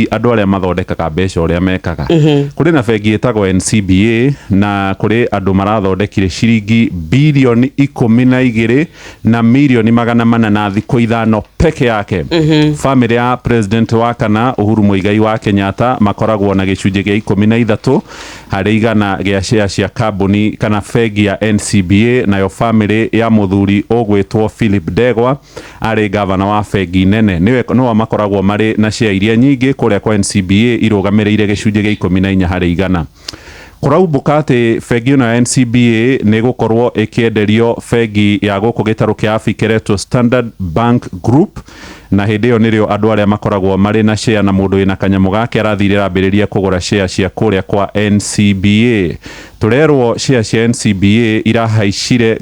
ti andũ arĩa mathondekaga mbeca ũrĩa mekaga. Kũrĩ na bengi ĩtagwo NCBA na kũrĩ andũ marathondekire ciringi bilioni 12 na milioni 400 na thikũ ithano peke yake. Family ya president wa kana Uhuru Muigai wa Kenyatta makoragwo na gĩcunjĩ gĩa 13 harĩ igana gĩa share cia kambuni kana bengi ya NCBA, nayo family ya mũthuri ũgwĩtwo Philip Ndegwa arĩ gavana wa bengi nene no makoragwo marĩ na share iria nyingĩ kũrĩa kwa NCBA irũgamĩrĩire gĩcunjĩ gĩa 14 harĩ igana. Kũraumbũka atĩ bengi ĩno ya NCBA nĩ gũkorwo ĩkĩenderio bengi ya gũkũ gĩtarũ kĩa Africa ĩretwo Standard Bank Group, na hĩndĩ ĩyo nĩrĩo andũ arĩa makoragwo marĩ na share na mũndũ wĩna kanyamũ gake arathire ambĩrĩria kũgũra share cia kũrĩa kwa NCBA. Turerwo share cia NCBA irahaicire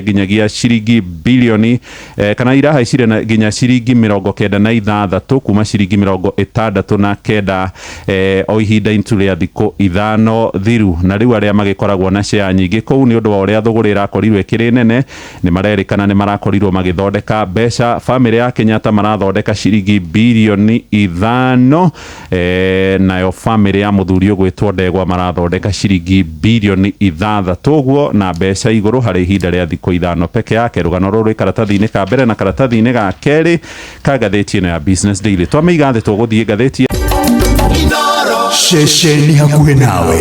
nginyagia ciringi bilioni kana irahaicire nginya ciringi 96 kuma ciringi 69 o ihinda intu rĩa thikũ ithano thiru, na rĩu arĩa magĩkoragwo na share nyingĩ kũu nĩ ũndũ wa ũrĩa thũgũrĩ ĩrakorirwo ĩkĩrĩ nene nĩ marerĩkana nĩ marakorirwo magĩthondeka mbeca. Family ya Kenyatta marathondeka ciringi bilioni 5, nayo family ya mũthuri ũgwĩtwo Ndegwa marathondeka ciringi bilioni 6 ũguo na mbeca igũrũ harĩ ihinda rĩa thikũ ithano peke yake. Rũgano rũrũ karatathi-inĩ ka mbere na karatathi-inĩ ga kerĩ ka ngathĩti ĩno ya Business Daily. Twamĩiga thĩ tũgũthiĩ ngathĩti Shesheni hakuhĩ nawe.